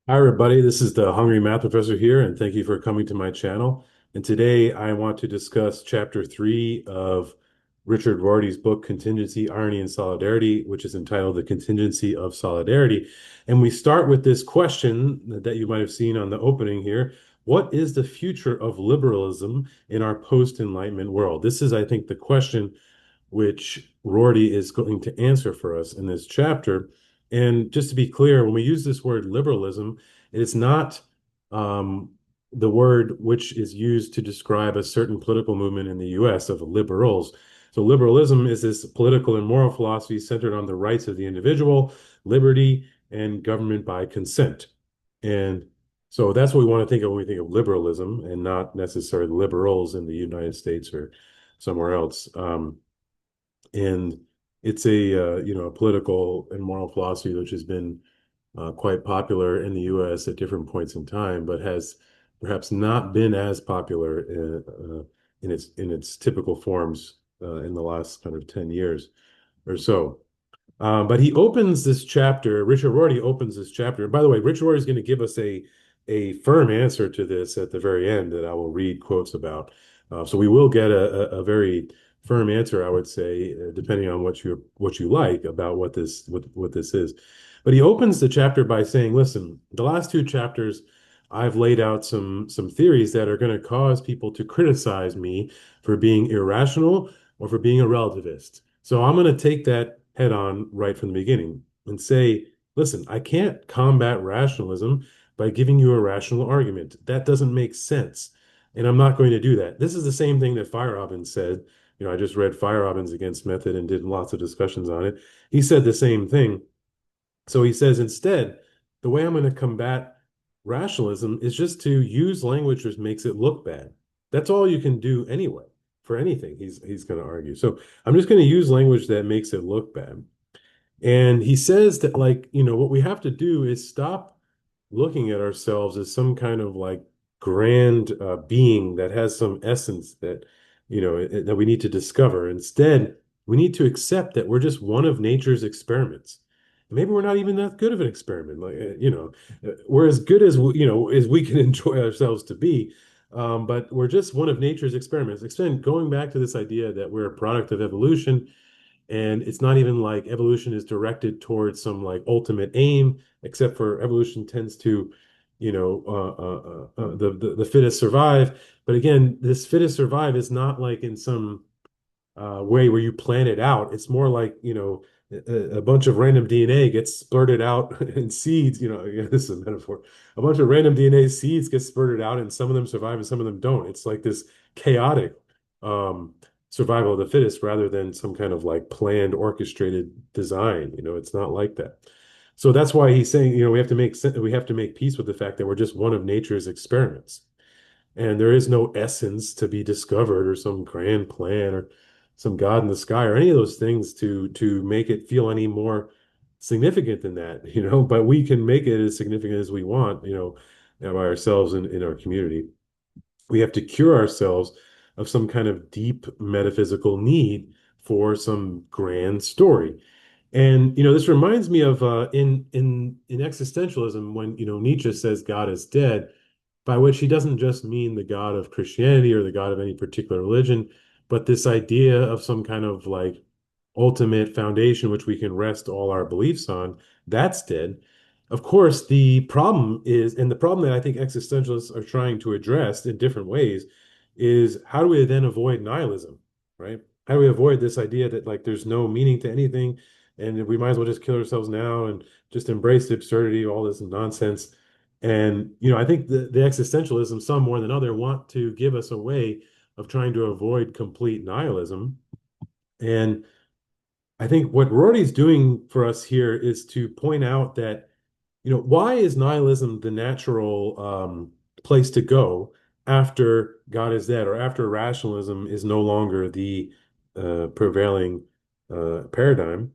Hi, everybody. This is the Hungry Math Professor here, and thank you for coming to my channel. And today I want to discuss chapter 3 of Richard Rorty's book, Contingency, Irony, and Solidarity, which is entitled The Contingency of Solidarity. And we start with this question that you might have seen on the opening here. What is the future of liberalism in our post-Enlightenment world? This is, I think, the question which Rorty is going to answer for us in this chapter. And just to be clear, when we use this word liberalism, it is not the word which is used to describe a certain political movement in the US of liberals. So liberalism is this political and moral philosophy centered on the rights of the individual, liberty, and government by consent. And so that's what we want to think of when we think of liberalism and not necessarily liberals in the United States or somewhere else. And it's a political and moral philosophy which has been quite popular in the U.S. at different points in time, but has perhaps not been as popular in its typical forms in the last kind of 10 years or so. But he opens this chapter. Richard Rorty opens this chapter. By the way, Richard Rorty is going to give us a firm answer to this at the very end that I will read quotes about. So we will get a very firm answer, I would say, depending on what you like about what this is. But he opens the chapter by saying, "Listen, the last two chapters, I've laid out some theories that are going to cause people to criticize me for being irrational or for being a relativist. So I'm going to take that head on right from the beginning and say, listen, I can't combat rationalism by giving you a rational argument. That doesn't make sense. And I'm not going to do that. This is the same thing that Feyerabend said. I just read Feyerabend's Against Method and did lots of discussions on it. He said the same thing. So he says, instead, the way I'm going to combat rationalism is just to use language which makes it look bad. That's all you can do anyway for anything, he's going to argue. So I'm just going to use language that makes it look bad. And he says that, like, what we have to do is stop looking at ourselves as some kind of like grand being that has some essence that, that we need to discover. Instead, we need to accept that we're just one of nature's experiments. Maybe we're not even that good of an experiment. Like, we're as good as as we can enjoy ourselves to be. But we're just one of nature's experiments. Again, going back to this idea that we're a product of evolution, and it's not even like evolution is directed towards some like ultimate aim, except for evolution tends to, the fittest survive. But again, this fittest survive is not like in some way where you plan it out. It's more like, a bunch of random DNA gets spurted out in seeds. This is a metaphor. A bunch of random DNA seeds get spurted out, and some of them survive and some of them don't. It's like this chaotic um, survival of the fittest rather than some kind of like planned, orchestrated design. It's not like that. So that's why he's saying, we have to make peace with the fact that we're just one of nature's experiments, and there is no essence to be discovered or some grand plan or some God in the sky or any of those things to make it feel any more significant than that, but we can make it as significant as we want, by ourselves and in our community. We have to cure ourselves of some kind of deep metaphysical need for some grand story. And this reminds me of in existentialism when Nietzsche says God is dead, by which he doesn't just mean the God of Christianity or the God of any particular religion, but this idea of some kind of like ultimate foundation which we can rest all our beliefs on. That's dead. Of course, the problem is, and the problem that I think existentialists are trying to address in different ways, is how do we then avoid nihilism, right? How do we avoid this idea that like there's no meaning to anything and we might as well just kill ourselves now and just embrace the absurdity of all this nonsense? And I think the existentialism, some more than other, want to give us a way of trying to avoid complete nihilism. And I think what Rorty's doing for us here is to point out that, why is nihilism the natural place to go after God is dead or after rationalism is no longer the prevailing paradigm?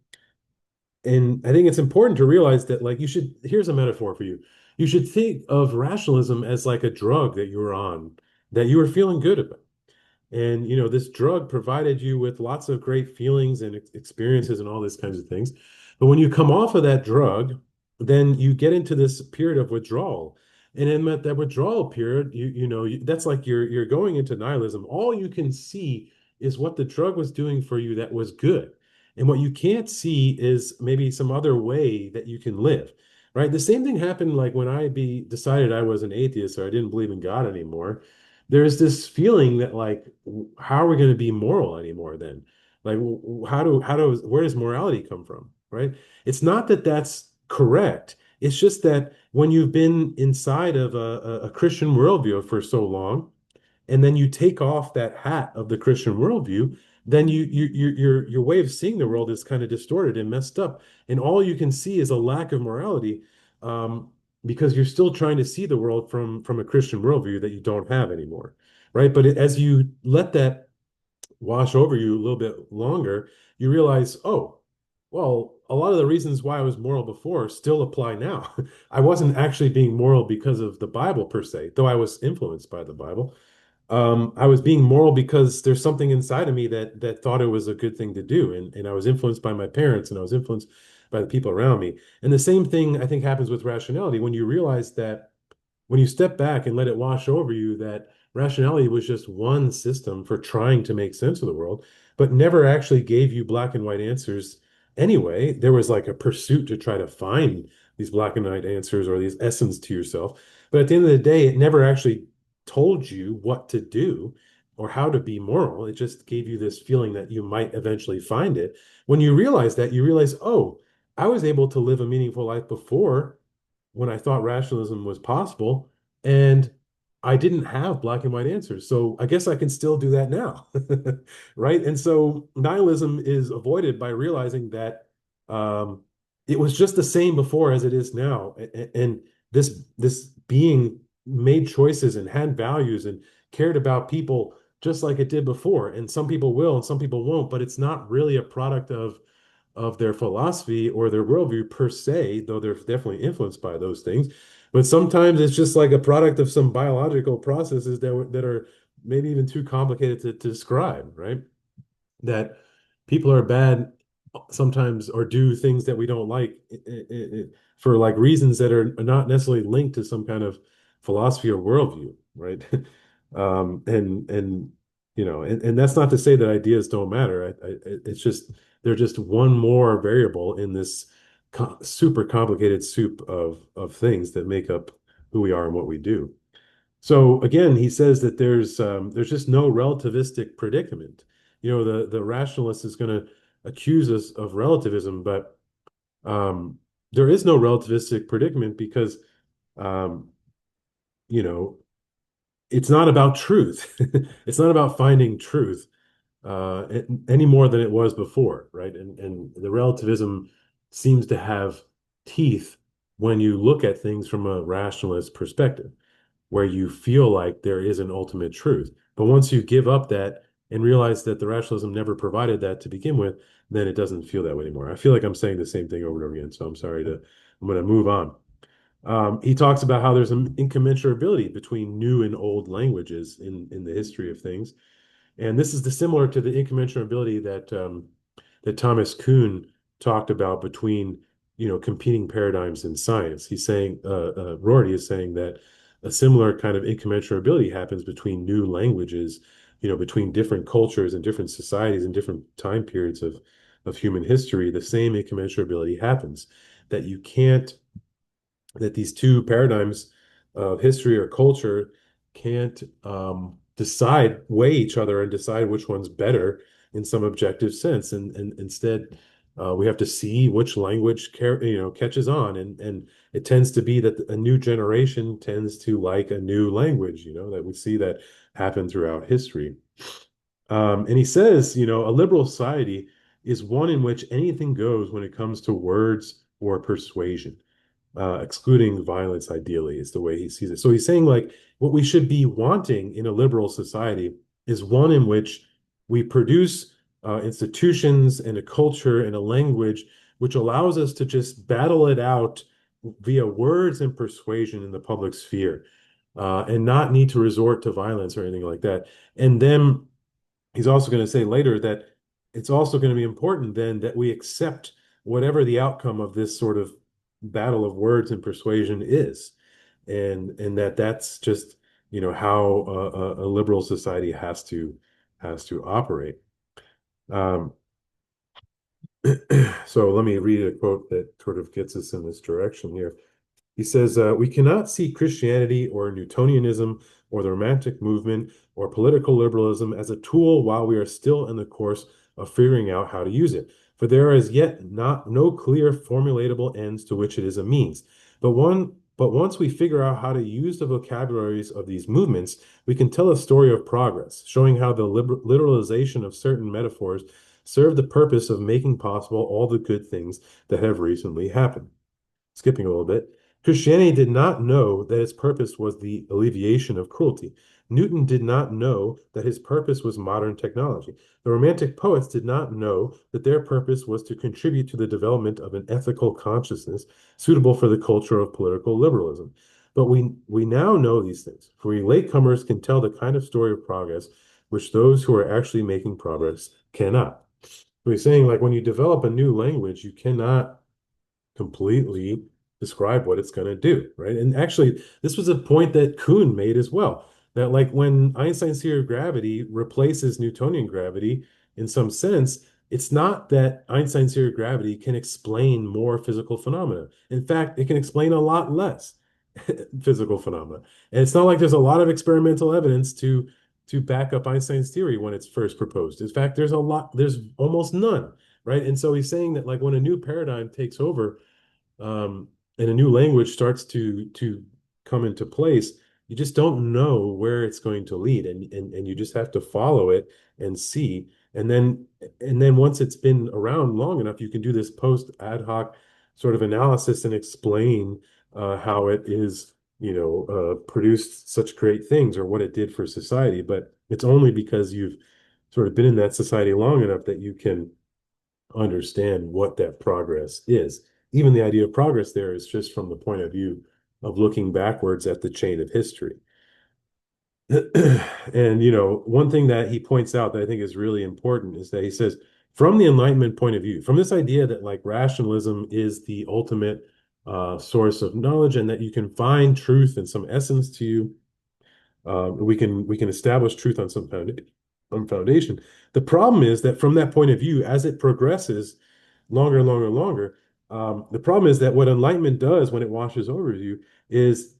And I think it's important to realize that, like, here's a metaphor for you. You should think of rationalism as like a drug that you were on, that you were feeling good about. And, this drug provided you with lots of great feelings and experiences and all these kinds of things. But when you come off of that drug, then you get into this period of withdrawal. And in that withdrawal period, that's like you're going into nihilism. All you can see is what the drug was doing for you that was good. And what you can't see is maybe some other way that you can live. Right? The same thing happened like when decided I was an atheist or I didn't believe in God anymore. There's this feeling that like, how are we going to be moral anymore then? Like, where does morality come from? Right? It's not that that's correct. It's just that when you've been inside of a Christian worldview for so long, and then you take off that hat of the Christian worldview, then your way of seeing the world is kind of distorted and messed up, and all you can see is a lack of morality, um, because you're still trying to see the world from a Christian worldview that you don't have anymore, right? But as you let that wash over you a little bit longer, you realize, oh, well, a lot of the reasons why I was moral before still apply now. I wasn't actually being moral because of the Bible per se, though I was influenced by the Bible. I was being moral because there's something inside of me that thought it was a good thing to do, and I was influenced by my parents, and I was influenced by the people around me. And the same thing I think happens with rationality when you realize that when you step back and let it wash over you, that rationality was just one system for trying to make sense of the world, but never actually gave you black and white answers anyway. There was like a pursuit to try to find these black and white answers or these essence to yourself. But at the end of the day, it never actually told you what to do or how to be moral. It just gave you this feeling that you might eventually find it. When you realize that, you realize, oh, I was able to live a meaningful life before when I thought rationalism was possible, and I didn't have black and white answers. So I guess I can still do that now, right? And so nihilism is avoided by realizing that um, it was just the same before as it is now, and this being made choices and had values and cared about people just like it did before. And some people will, and some people won't, but it's not really a product of their philosophy or their worldview per se, though they're definitely influenced by those things. But sometimes it's just like a product of some biological processes that are maybe even too complicated to describe, right? That people are bad sometimes or do things that we don't like for like reasons that are not necessarily linked to some kind of philosophy or worldview, right? And and that's not to say that ideas don't matter. It's just they're just one more variable in this super complicated soup of things that make up who we are and what we do. So again, he says that there's just no relativistic predicament. The rationalist is going to accuse us of relativism, but um, there is no relativistic predicament because um, you know it's not about truth. It's not about finding truth any more than it was before, right? And the relativism seems to have teeth when you look at things from a rationalist perspective, where you feel like there is an ultimate truth. But once you give up that and realize that the rationalism never provided that to begin with, then it doesn't feel that way anymore. I feel like I'm saying the same thing over and over again, so I'm going to move on. He talks about how there's an incommensurability between new and old languages in the history of things. And this is similar to the incommensurability that Thomas Kuhn talked about between competing paradigms in science. He's saying Rorty is saying that a similar kind of incommensurability happens between new languages, between different cultures and different societies and different time periods of human history. The same incommensurability happens that you can't that these two paradigms of history or culture can't weigh each other and decide which one's better in some objective sense. And instead, we have to see which language catches on. And it tends to be that a new generation tends to like a new language, that we see that happen throughout history. And he says, a liberal society is one in which anything goes when it comes to words or persuasion, excluding violence, ideally, is the way he sees it. So he's saying, like, what we should be wanting in a liberal society is one in which we produce institutions and a culture and a language which allows us to just battle it out via words and persuasion in the public sphere, and not need to resort to violence or anything like that. And then he's also going to say later that it's also going to be important then that we accept whatever the outcome of this sort of battle of words and persuasion is, and that's just how a liberal society has to operate. Um, so let me read a quote that sort of gets us in this direction here. He says, we cannot see Christianity or Newtonianism or the Romantic movement or political liberalism as a tool while we are still in the course of figuring out how to use it. For there is yet no clear formulatable ends to which it is a means. But once we figure out how to use the vocabularies of these movements, we can tell a story of progress, showing how the literalization of certain metaphors served the purpose of making possible all the good things that have recently happened. Skipping a little bit, Christianity did not know that its purpose was the alleviation of cruelty. Newton did not know that his purpose was modern technology. The Romantic poets did not know that their purpose was to contribute to the development of an ethical consciousness suitable for the culture of political liberalism. But we now know these things, for we latecomers can tell the kind of story of progress which those who are actually making progress cannot. So he's saying, like, when you develop a new language, you cannot completely describe what it's going to do, right? And actually, this was a point that Kuhn made as well, that like when Einstein's theory of gravity replaces Newtonian gravity, in some sense, it's not that Einstein's theory of gravity can explain more physical phenomena. In fact, it can explain a lot less physical phenomena. And it's not like there's a lot of experimental evidence to back up Einstein's theory when it's first proposed. In fact, there's almost none, right? And so he's saying that like when a new paradigm takes over, and a new language starts to come into place, you just don't know where it's going to lead, and you just have to follow it and see. And then once it's been around long enough, you can do this post ad hoc sort of analysis and explain how it is, produced such great things or what it did for society. But it's only because you've sort of been in that society long enough that you can understand what that progress is. Even the idea of progress there is just from the point of view of looking backwards at the chain of history. And, one thing that he points out that I think is really important is that he says, from the Enlightenment point of view, from this idea that like rationalism is the ultimate source of knowledge and that you can find truth and some essence to you, we can establish truth on some foundation. The problem is that from that point of view, as it progresses longer and longer and longer, the problem is that what enlightenment does when it washes over you is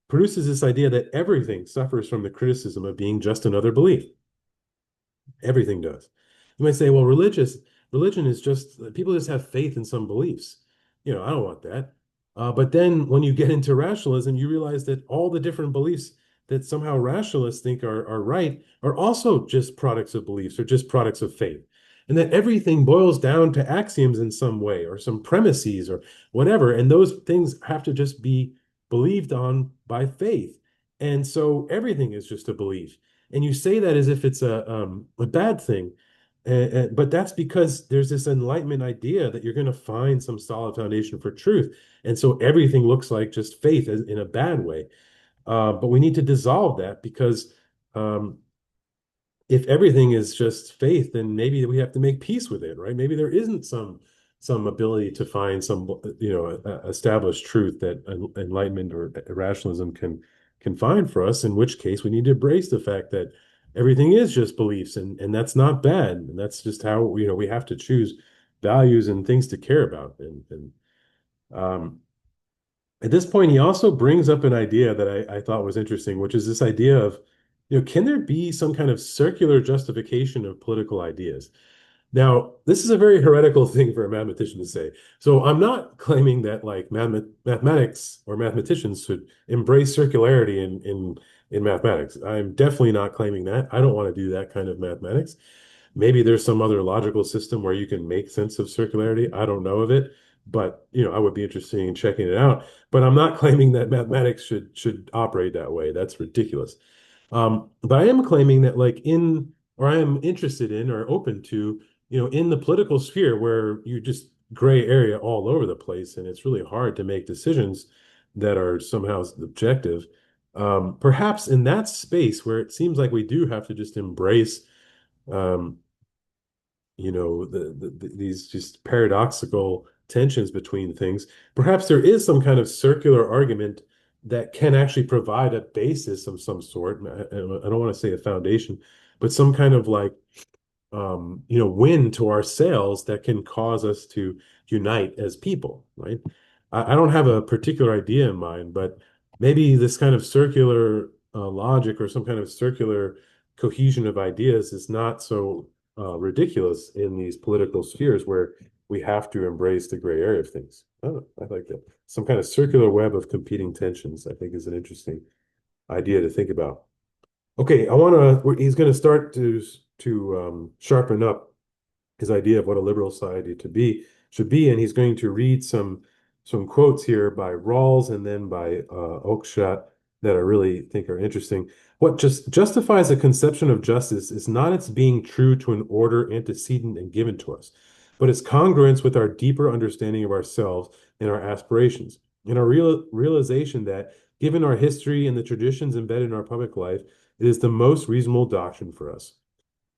produces this idea that everything suffers from the criticism of being just another belief. Everything does. You might say, well, religion is just people just have faith in some beliefs. I don't want that. But then when you get into rationalism, you realize that all the different beliefs that somehow rationalists think are right are also just products of beliefs or just products of faith. And that everything boils down to axioms in some way or some premises or whatever. And those things have to just be believed on by faith. And so everything is just a belief. And you say that as if it's a bad thing. But that's because there's this enlightenment idea that you're going to find some solid foundation for truth. And so everything looks like just faith in a bad way. But we need to dissolve that because if everything is just faith, then maybe we have to make peace with it, right? Maybe there isn't some ability to find some, established truth that enlightenment or rationalism can find for us, in which case we need to embrace the fact that everything is just beliefs, and that's not bad. And that's just how, we have to choose values and things to care about. And at this point, he also brings up an idea that I thought was interesting, which is this idea of, can there be some kind of circular justification of political ideas? Now, this is a very heretical thing for a mathematician to say. So I'm not claiming that like mathematics or mathematicians should embrace circularity in mathematics. I'm definitely not claiming that. I don't want to do that kind of mathematics. Maybe there's some other logical system where you can make sense of circularity. I don't know of it, but I would be interested in checking it out. But I'm not claiming that mathematics should operate that way. That's ridiculous. But I am claiming that or I am interested in or open to, in the political sphere where you just gray area all over the place and it's really hard to make decisions that are somehow objective. Perhaps in that space where it seems like we do have to just embrace, um, these just paradoxical tensions between things, perhaps there is some kind of circular argument that can actually provide a basis of some sort. I don't want to say a foundation, but some kind of like win to our sails that can cause us to unite as people, right? I don't have a particular idea in mind, but maybe this kind of circular logic or some kind of circular cohesion of ideas is not so ridiculous in these political spheres where we have to embrace the gray area of things. Oh, I like that. Some kind of circular web of competing tensions, I think, is an interesting idea to think about. Okay, he's going to start to sharpen up his idea of what a liberal society to be should be, and he's going to read some quotes here by Rawls and then by Oakeshott that I really think are interesting. What just justifies a conception of justice is not its being true to an order antecedent and given to us, but its congruence with our deeper understanding of ourselves and our aspirations, and our realization that, given our history and the traditions embedded in our public life, it is the most reasonable doctrine for us.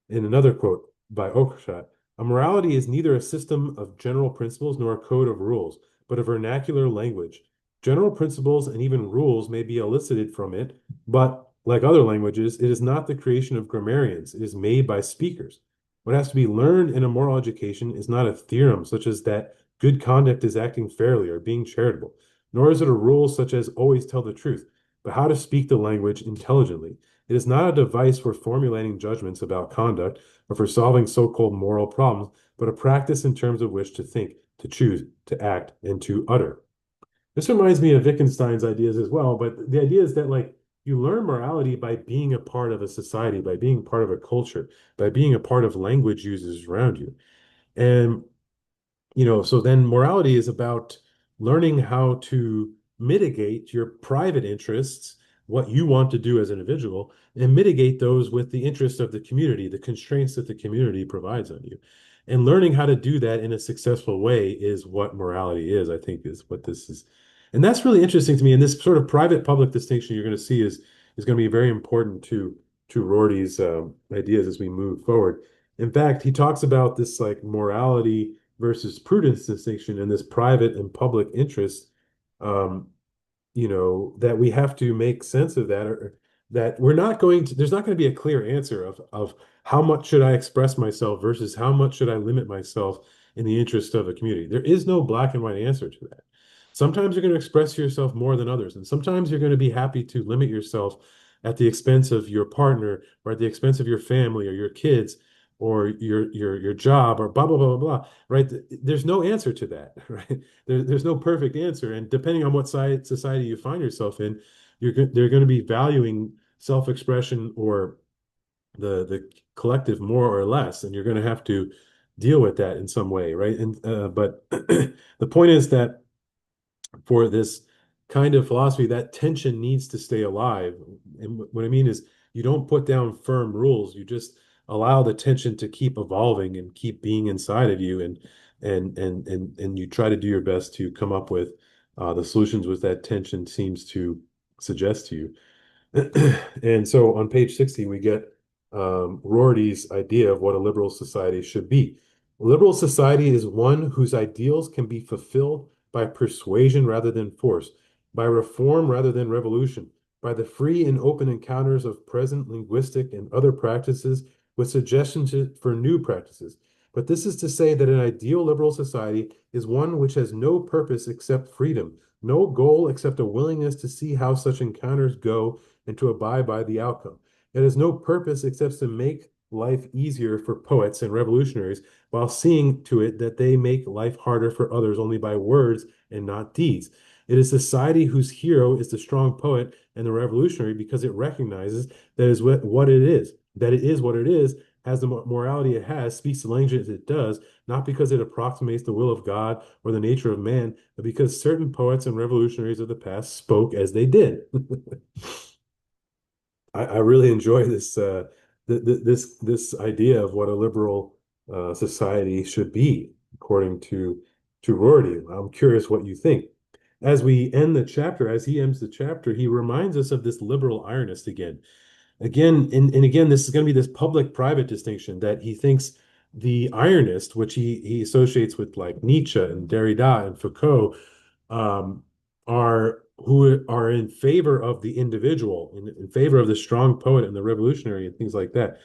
In another quote by Oakeshott, a morality is neither a system of general principles nor a code of rules, but a vernacular language. General principles and even rules may be elicited from it, but like other languages, it is not the creation of grammarians. It is made by speakers. What has to be learned in a moral education is not a theorem such as that good conduct is acting fairly or being charitable, nor is it a rule such as always tell the truth, but how to speak the language intelligently. It is not a device for formulating judgments about conduct or for solving so-called moral problems, but a practice in terms of which to think, to choose, to act, and to utter. This reminds me of Wittgenstein's ideas as well, but the idea is that like you learn morality by being a part of a society, by being part of a culture, by being a part of language users around you. And so then morality is about learning how to mitigate your private interests, what you want to do as an individual, and mitigate those with the interests of the community, the constraints that the community provides on you. And learning how to do that in a successful way is what morality is, I think, is what this is. And that's really interesting to me. And this sort of private public distinction you're going to see is going to be very important to Rorty's ideas as we move forward. In fact, he talks about this like morality versus prudence distinction and this private and public interest, um, that we have to make sense of that, or that there's not going to be a clear answer of how much should I express myself versus how much should I limit myself in the interest of a community. There is no black and white answer to that. Sometimes you're going to express yourself more than others, and sometimes you're going to be happy to limit yourself at the expense of your partner or at the expense of your family or your kids or your job or blah blah blah blah blah, right? There's no answer to that, right? There's no perfect answer, and depending on what side society you find yourself in, they're going to be valuing self-expression or the collective more or less, and you're going to have to deal with that in some way, right? And but the point is that for this kind of philosophy, that tension needs to stay alive. And what I mean is, you don't put down firm rules. You just allow the tension to keep evolving and keep being inside of you, and you try to do your best to come up with the solutions which that tension seems to suggest to you. And so on page 60, we get Rorty's idea of what a liberal society should be. A liberal society is one whose ideals can be fulfilled by persuasion rather than force, by reform rather than revolution, by the free and open encounters of present linguistic and other practices with suggestions for new practices. But this is to say that an ideal liberal society is one which has no purpose except freedom, no goal except a willingness to see how such encounters go and to abide by the outcome. It has no purpose except to make life easier for poets and revolutionaries while seeing to it that they make life harder for others only by words and not deeds. It is society whose hero is the strong poet and the revolutionary because it recognizes that is what it is, that it is what it is, has the morality it has, speaks the language it does, not because it approximates the will of God or the nature of man, but because certain poets and revolutionaries of the past spoke as they did. I really enjoy this idea of what a liberal society should be, according to Rorty. I'm curious what you think. As we end the chapter, as he ends the chapter, he reminds us of this liberal ironist again. Again, and again, this is going to be this public-private distinction that he thinks the ironist, which he associates with like Nietzsche and Derrida and Foucault, um, are who are in favor of the individual, in favor of the strong poet and the revolutionary and things like that.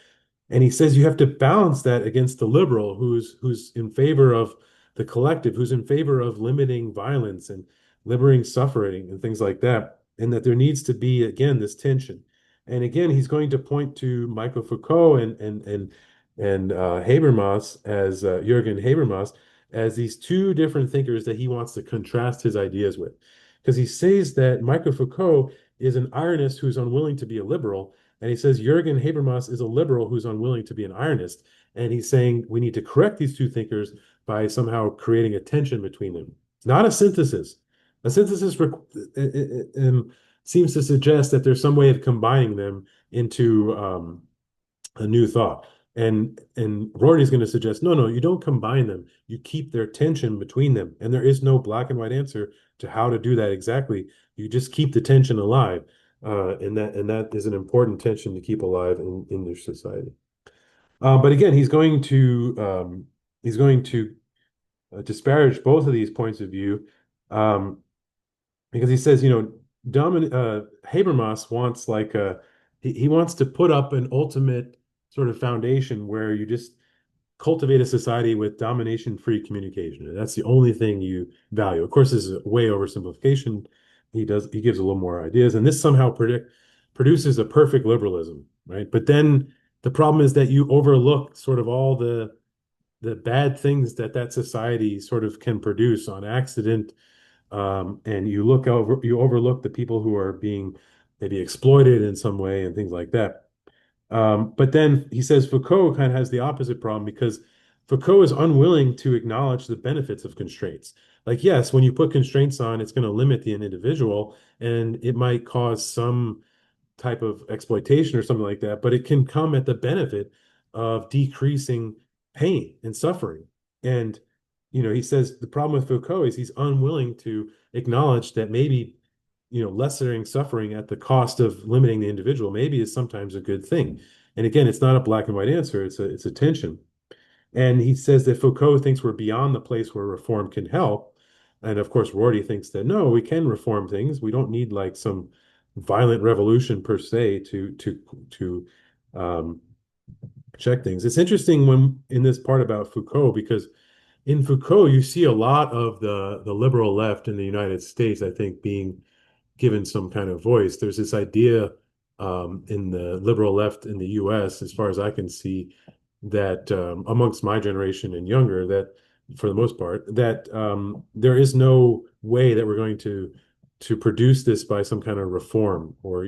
And he says you have to balance that against the liberal who's in favor of the collective, who's in favor of limiting violence and limiting suffering and things like that. And that there needs to be, again, this tension. And again, he's going to point to Michael Foucault and Habermas as Jürgen Habermas as these two different thinkers that he wants to contrast his ideas with. Because he says that Michael Foucault is an ironist who's unwilling to be a liberal, and he says Jürgen Habermas is a liberal who's unwilling to be an ironist. And he's saying we need to correct these two thinkers by somehow creating a tension between them. It's not a synthesis. A synthesis seems to suggest that there's some way of combining them into a new thought. And Rorty's going to suggest, no, no, you don't combine them. You keep their tension between them. And there is no black and white answer to how to do that exactly. You just keep the tension alive. And that is an important tension to keep alive in their society. But again, he's going to disparage both of these points of view, um, because he says, Habermas wants like he wants to put up an ultimate sort of foundation where you just cultivate a society with domination-free communication. And that's the only thing you value. Of course, this is a way oversimplification. He gives a little more ideas, and this somehow produces a perfect liberalism, right? But then the problem is that you overlook sort of all the bad things that society sort of can produce on accident, and you overlook the people who are being maybe exploited in some way and things like that. But then he says Foucault kind of has the opposite problem because Foucault is unwilling to acknowledge the benefits of constraints. Like, yes, when you put constraints on, it's going to limit the individual and it might cause some type of exploitation or something like that, but it can come at the benefit of decreasing pain and suffering. And, he says the problem with Foucault is he's unwilling to acknowledge that maybe, lessening suffering at the cost of limiting the individual maybe is sometimes a good thing. And again, it's not a black and white answer, it's a tension. And he says that Foucault thinks we're beyond the place where reform can help. And of course, Rorty thinks that no, we can reform things. We don't need like some violent revolution per se to um, check things. It's interesting when in this part about Foucault because in Foucault you see a lot of the liberal left in the United States, I think, being given some kind of voice. There's this idea in the liberal left in the US, as far as I can see, that amongst my generation and younger, that for the most part, that there is no way that we're going to produce this by some kind of reform or,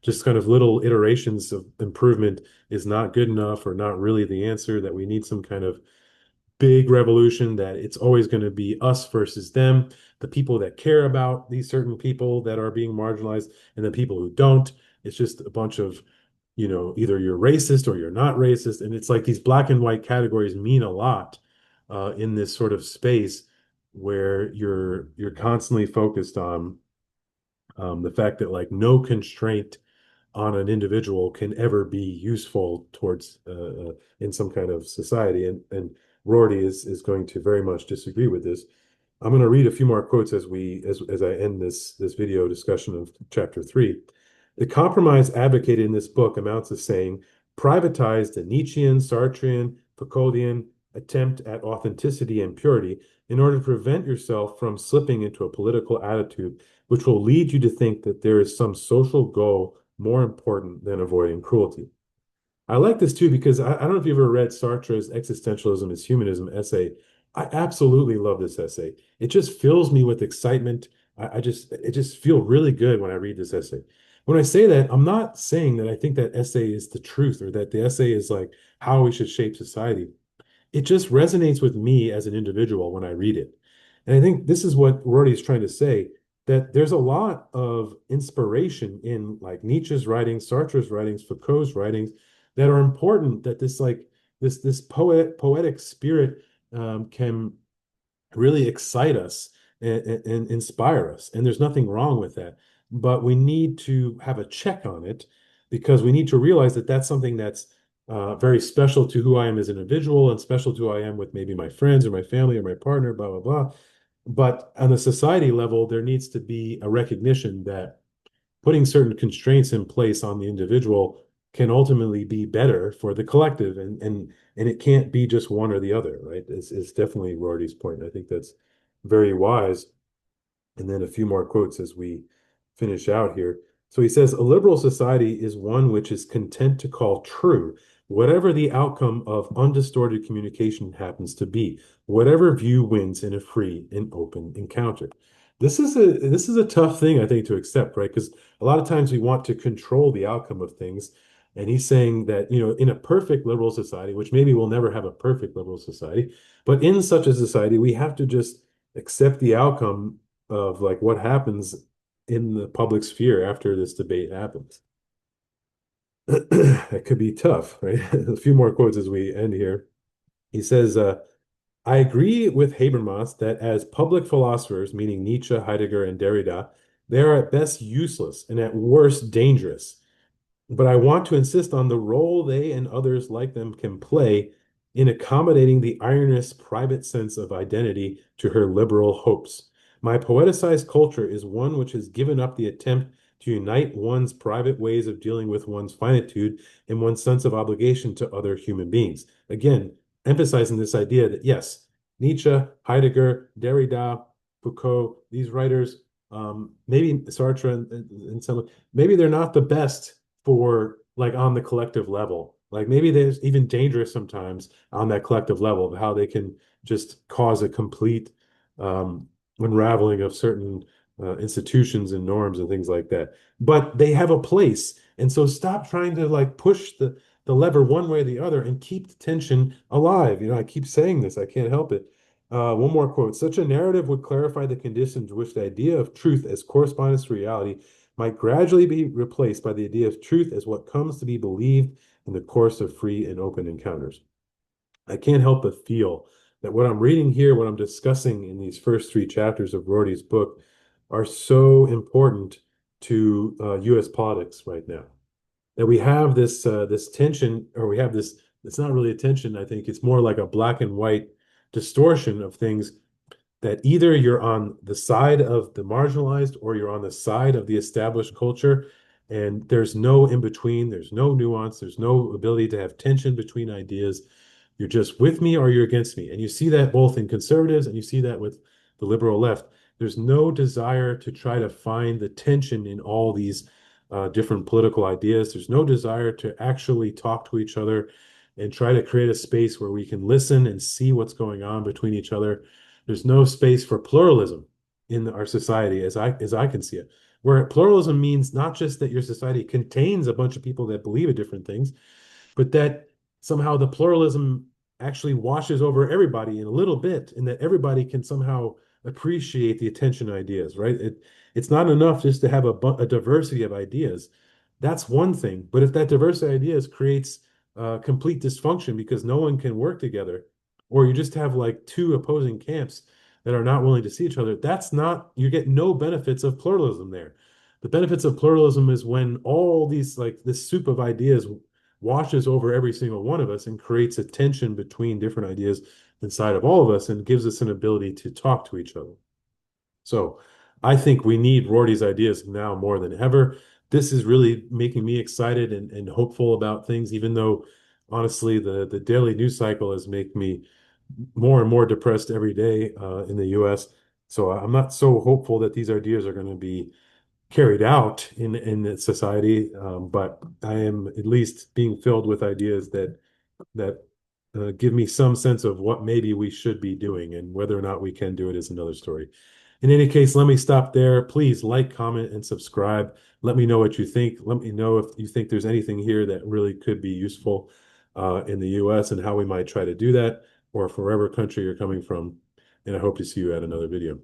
just kind of little iterations of improvement is not good enough or not really the answer, that we need some kind of big revolution, that it's always going to be us versus them, the people that care about these certain people that are being marginalized and the people who don't. It's just a bunch of, either you're racist or you're not racist. And it's like these black and white categories mean a lot in this sort of space where you're constantly focused on the fact that like no constraint on an individual can ever be useful towards in some kind of society. And Rorty is going to very much disagree with this. I'm going to read a few more quotes as I end this video discussion of chapter 3. The compromise advocated in this book amounts to saying privatize the Nietzschean, Sartrean, Foucauldian attempt at authenticity and purity in order to prevent yourself from slipping into a political attitude which will lead you to think that there is some social goal more important than avoiding cruelty. I like this too because I don't know if you've ever read Sartre's Existentialism is Humanism essay. I absolutely love this essay. It just fills me with excitement. It just feel really good when I read this essay. When I say that, I'm not saying that I think that essay is the truth or that the essay is like how we should shape society. It just resonates with me as an individual when I read it. And I think this is what Rorty is trying to say, that there's a lot of inspiration in like Nietzsche's writings, Sartre's writings, Foucault's writings that are important, that this poetic spirit can really excite us and inspire us. And there's nothing wrong with that. But we need to have a check on it because we need to realize that that's something that's very special to who I am as an individual and special to who I am with maybe my friends or my family or my partner, blah, blah, blah. But on a society level, there needs to be a recognition that putting certain constraints in place on the individual can ultimately be better for the collective, and it can't be just one or the other, right? It's definitely Rorty's point. I think that's very wise. And then a few more quotes as we finish out here. So he says, a liberal society is one which is content to call true whatever the outcome of undistorted communication happens to be, whatever view wins in a free and open encounter. This is a tough thing, I think, to accept, right? Because a lot of times we want to control the outcome of things. And he's saying that, in a perfect liberal society, which maybe we'll never have a perfect liberal society, but in such a society, we have to just accept the outcome of like what happens in the public sphere after this debate happens. That could be tough, right? A few more quotes as we end here. He says, I agree with Habermas that as public philosophers, meaning Nietzsche, Heidegger, and Derrida, they are at best useless and at worst dangerous. But I want to insist on the role they and others like them can play in accommodating the ironist's private sense of identity to her liberal hopes. My poeticized culture is one which has given up the attempt to unite one's private ways of dealing with one's finitude and one's sense of obligation to other human beings. Again, emphasizing this idea that yes, Nietzsche, Heidegger, Derrida, Foucault, these writers, maybe Sartre and some, maybe they're not the best for like on the collective level. Like maybe there's even dangerous sometimes on that collective level of how they can just cause a complete unraveling of certain institutions and norms and things like that. But they have a place. And so stop trying to like push the lever one way or the other and keep the tension alive. I keep saying this, I can't help it. One more quote. Such a narrative would clarify the conditions in which the idea of truth as correspondence to reality might gradually be replaced by the idea of truth as what comes to be believed in the course of free and open encounters. I can't help but feel that what I'm reading here, what I'm discussing in these first three chapters of Rorty's book, are so important to U.S. politics right now. That we have this tension, or we have this. It's not really a tension. I think it's more like a black and white distortion of things that either you're on the side of the marginalized or you're on the side of the established culture. And there's no in between, there's no nuance, there's no ability to have tension between ideas. You're just with me or you're against me. And you see that both in conservatives and you see that with the liberal left. There's no desire to try to find the tension in all these different political ideas. There's no desire to actually talk to each other and try to create a space where we can listen and see what's going on between each other. There's no space for pluralism in our society as I can see it. Where pluralism means not just that your society contains a bunch of people that believe in different things, but that somehow the pluralism actually washes over everybody in a little bit, and that everybody can somehow appreciate the attention ideas, right? It's not enough just to have a diversity of ideas. That's one thing, but if that diversity of ideas creates complete dysfunction because no one can work together, or you just have like two opposing camps that are not willing to see each other, that's not, you get no benefits of pluralism there. The benefits of pluralism is when all these, like this soup of ideas washes over every single one of us and creates a tension between different ideas inside of all of us and gives us an ability to talk to each other. So I think we need Rorty's ideas now more than ever. This is really making me excited and hopeful about things, even though honestly the daily news cycle is making me more and more depressed every day in the US. So I'm not so hopeful that these ideas are going to be carried out in society, but I am at least being filled with ideas that give me some sense of what maybe we should be doing, and whether or not we can do it is another story. In any case, let me stop there. Please like, comment, and subscribe. Let me know what you think. Let me know if you think there's anything here that really could be useful in the US and how we might try to do that, or for wherever country you're coming from. And I hope to see you at another video.